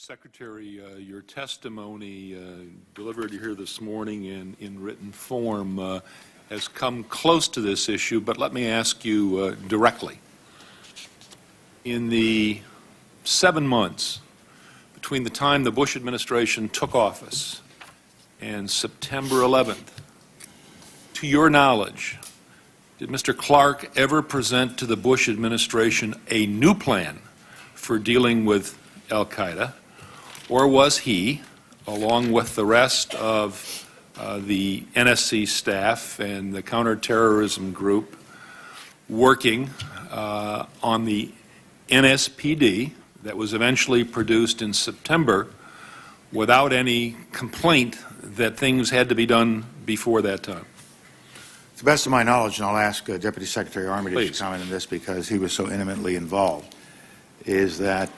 Secretary, your testimony delivered here this morning in written form has come close to this issue, but let me ask you directly. In the 7 months between the time the Bush administration took office and September 11th, to your knowledge, did Mr. Clark ever present to the Bush administration a new plan for dealing with al-Qaeda? Or was he, along with the rest of the NSC staff and the counterterrorism group, working on the NSPD that was eventually produced in September without any complaint that things had to be done before that time? To the best of my knowledge, and I'll ask Deputy Secretary Armitage to comment on this because he was so intimately involved, is that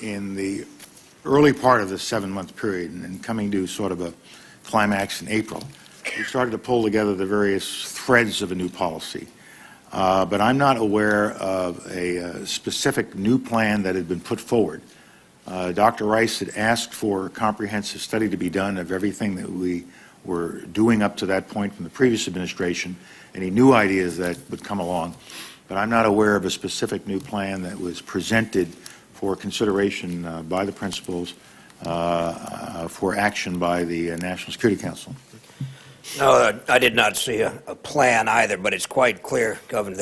in the early part of the 7-month period and coming to sort of a climax in April, we started to pull together the various threads of a new policy. But I'm not aware of a specific new plan that had been put forward. Dr. Rice had asked for a comprehensive study to be done of everything that we were doing up to that point from the previous administration, any new ideas that would come along. But I'm not aware of a specific new plan that was presented for consideration by the principals for action by the National Security Council. No, I did not see a plan either, but it's quite clear, Governor,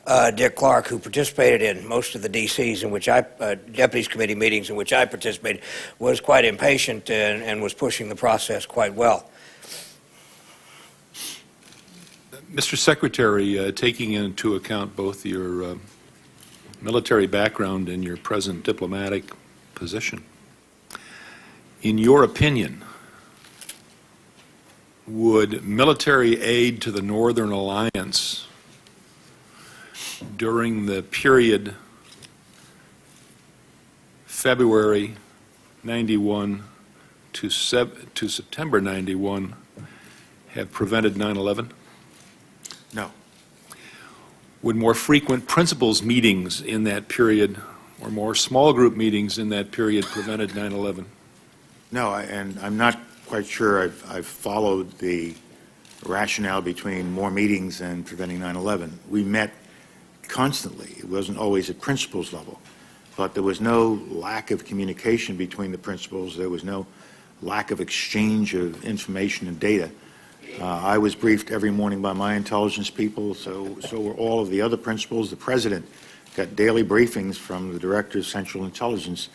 that Dick Clark, who participated in most of the DCs in which Deputies Committee meetings in which I participated, was quite impatient and was pushing the process quite well. Mr. Secretary, taking into account both your military background and your present diplomatic position, in your opinion, would military aid to the Northern Alliance during the period February 91 to September 91 have prevented 9/11? No. Would more frequent principals meetings in that period or more small group meetings in that period prevented 9/11? No, and I'm not quite sure I've followed the rationale between more meetings and preventing 9/11. We met constantly. It wasn't always at principals level, but there was no lack of communication between the principals. There was no lack of exchange of information and data. I was briefed every morning by my intelligence people, so were all of the other principals. The President got daily briefings from the Director of Central Intelligence,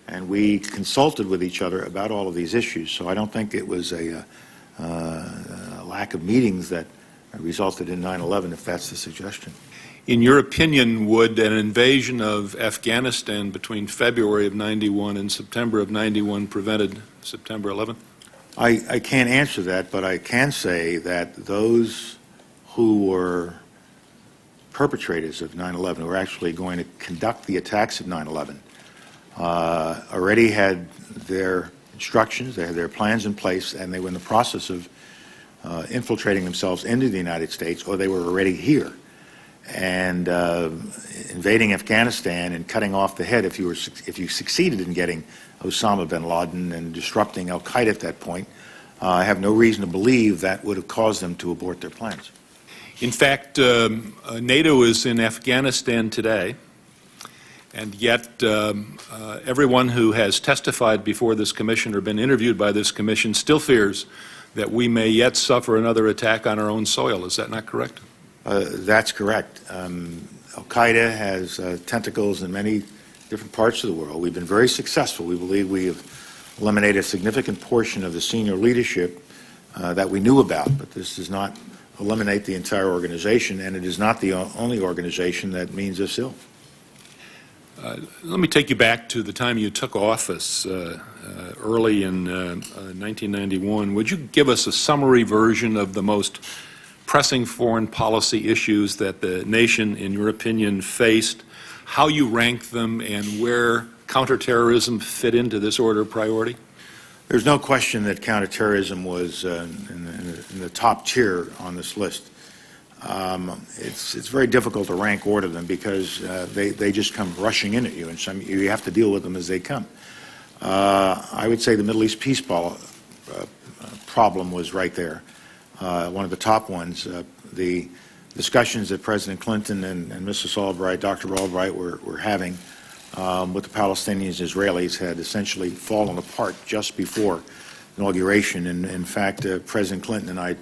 and we consulted with each other about all of these issues. So I don't think it was a lack of meetings that resulted in 9/11, if that's the suggestion. In your opinion, would an invasion of Afghanistan between February of 91 and September of 91 prevented September 11th? I can't answer that, but I can say that those who were perpetrators of 9/11, who were actually going to conduct the attacks of 9/11, already had their instructions, they had their plans in place, and they were in the process of infiltrating themselves into the United States, or they were already here. And invading Afghanistan and cutting off the head, if you succeeded in getting Osama bin Laden and disrupting al-Qaeda at that point, I have no reason to believe that would have caused them to abort their plans. In fact, NATO is in Afghanistan today, and yet everyone who has testified before this commission or been interviewed by this commission still fears that we may yet suffer another attack on our own soil. Is that not correct? That's correct. Al-Qaeda has tentacles in many different parts of the world. We've been very successful. We believe we have eliminated a significant portion of the senior leadership that we knew about, but this does not eliminate the entire organization, and it is not the only organization that means us ill. Let me take you back to the time you took office early in 1991. Would you give us a summary version of the most pressing foreign policy issues that the nation, in your opinion, faced, how you rank them, and where counterterrorism fit into this order of priority? There's no question that counterterrorism was in the top tier on this list. It's very difficult to rank order them because they just come rushing in at you, and you have to deal with them as they come. I would say the Middle East peace problem was right there. One of the top ones. The discussions that President Clinton and Mrs. Albright, Dr. Albright, were having with the Palestinians and Israelis had essentially fallen apart just before inauguration. And in fact, President Clinton and I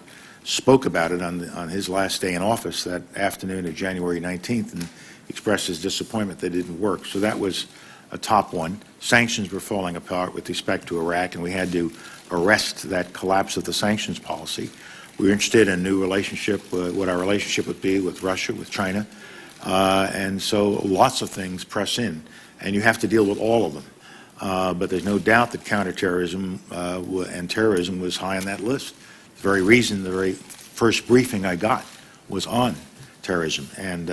spoke about it on his last day in office that afternoon of January 19th and expressed his disappointment that it didn't work. So that was a top one. Sanctions were falling apart with respect to Iraq, and we had to arrest that collapse of the sanctions policy. We were interested in a new relationship, what our relationship would be with Russia, with China. And so lots of things press in, and you have to deal with all of them. But there's no doubt that counterterrorism and terrorism was high on that list. The very reason the very first briefing I got was on terrorism. And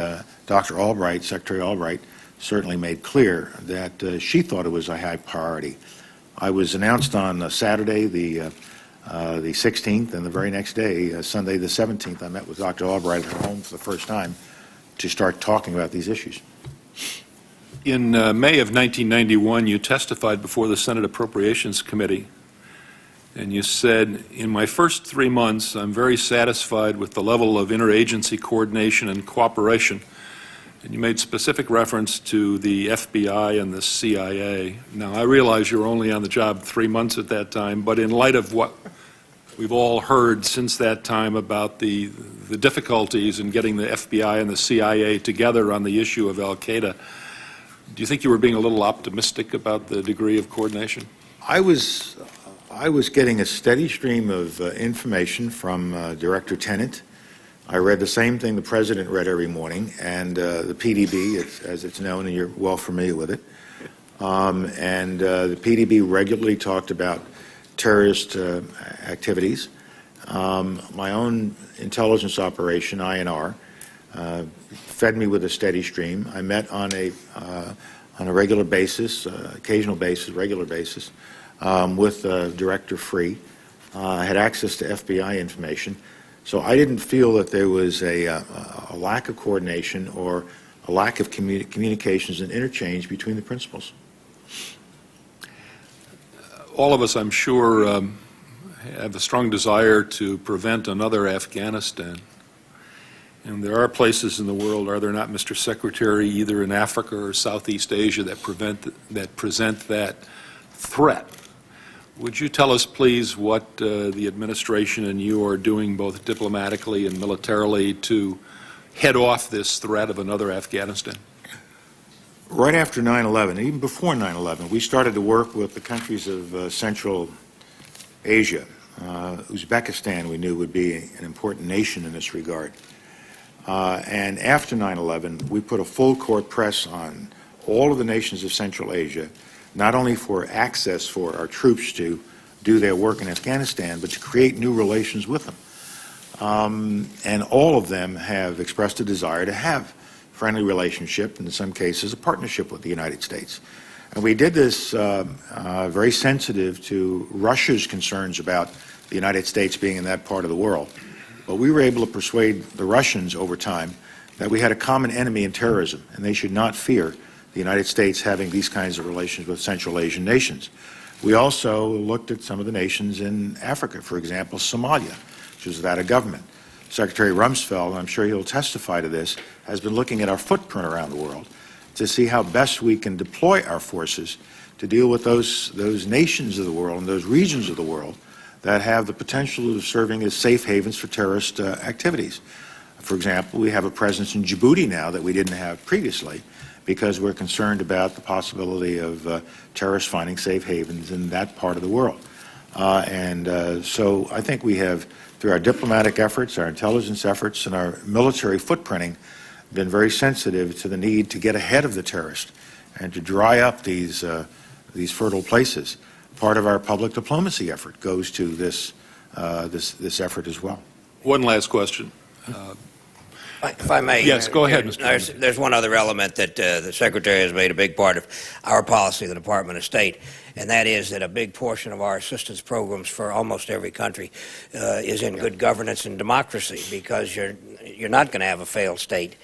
Dr. Albright, Secretary Albright, certainly made clear that she thought it was a high priority. I was announced on Saturday, the 16th, and the very next day, Sunday the 17th, I met with Dr. Albright at her home for the first time to start talking about these issues. In May of 1991, you testified before the Senate Appropriations Committee, and you said, "In my first 3 months, I'm very satisfied with the level of interagency coordination and cooperation." And you made specific reference to the FBI and the CIA. Now, I realize you're only on the job 3 months at that time, but in light of what we've all heard since that time about the difficulties in getting the FBI and the CIA together on the issue of Al-Qaeda, do you think you were being a little optimistic about the degree of coordination? I was getting a steady stream of information from Director Tenet. I read the same thing the President read every morning, and the PDB, as it's known, and you're well familiar with it. The PDB regularly talked about terrorist activities. My own intelligence operation, INR, fed me with a steady stream. I met on a regular basis, occasional basis, regular basis, with Director Free. I had access to FBI information. So I didn't feel that there was a lack of coordination or a lack of communications and interchange between the principals. All of us, I'm sure, have a strong desire to prevent another Afghanistan. And there are places in the world, are there not, Mr. Secretary, either in Africa or Southeast Asia that present that threat? Would you tell us, please, what the administration and you are doing both diplomatically and militarily to head off this threat of another Afghanistan? Right after 9/11, even before 9/11, we started to work with the countries of Central Asia. Uzbekistan, we knew, would be an important nation in this regard. And after 9/11, we put a full court press on all of the nations of Central Asia, not only for access for our troops to do their work in Afghanistan, but to create new relations with them. And all of them have expressed a desire to have friendly relationship, and in some cases a partnership with the United States. And we did this very sensitive to Russia's concerns about the United States being in that part of the world. But we were able to persuade the Russians over time that we had a common enemy in terrorism, and they should not fear the United States having these kinds of relations with Central Asian nations. We also looked at some of the nations in Africa, for example, Somalia, which was without a government. Secretary Rumsfeld, and I'm sure he'll testify to this, has been looking at our footprint around the world to see how best we can deploy our forces to deal with those nations of the world and those regions of the world that have the potential of serving as safe havens for terrorist activities. For example, we have a presence in Djibouti now that we didn't have previously because we're concerned about the possibility of terrorists finding safe havens in that part of the world. So I think we have, through our diplomatic efforts, our intelligence efforts, and our military footprinting, been very sensitive to the need to get ahead of the terrorists and to dry up these fertile places. Part of our public diplomacy effort goes to this effort as well. One last question. If I may. Yes, go ahead, Mr. There's one other element that the Secretary has made a big part of our policy, the Department of State, and that is that a big portion of our assistance programs for almost every country is in good governance and democracy, because you're not going to have a failed state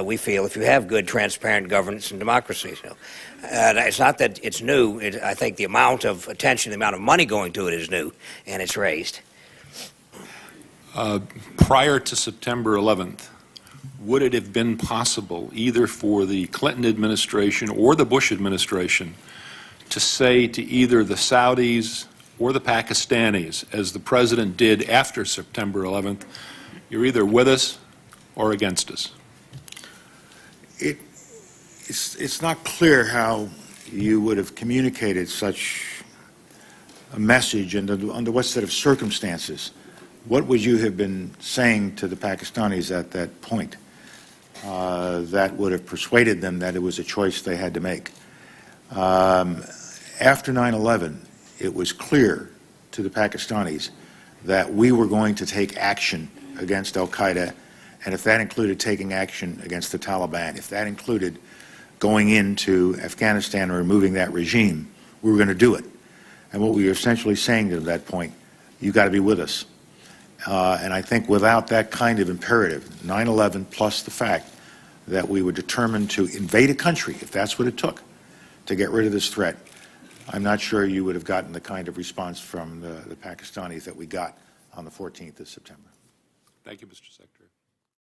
we feel, if you have good, transparent governance and democracy. So, it's not that it's new. I think the amount of attention, the amount of money going to it is new, and it's raised. Prior to September 11th, would it have been possible, either for the Clinton administration or the Bush administration, to say to either the Saudis or the Pakistanis, as the president did after September 11th, you're either with us or against us? It's not clear how you would have communicated such a message and under what set of circumstances. What would you have been saying to the Pakistanis at that point that would have persuaded them that it was a choice they had to make? After 9/11, it was clear to the Pakistanis that we were going to take action against al-Qaeda, and if that included taking action against the Taliban, if that included going into Afghanistan and removing that regime, we were going to do it. And what we were essentially saying to them at that point, you've got to be with us. And I think without that kind of imperative, 9/11 plus the fact that we were determined to invade a country, if that's what it took, to get rid of this threat, I'm not sure you would have gotten the kind of response from the Pakistanis that we got on the 14th of September. Thank you, Mr. Secretary.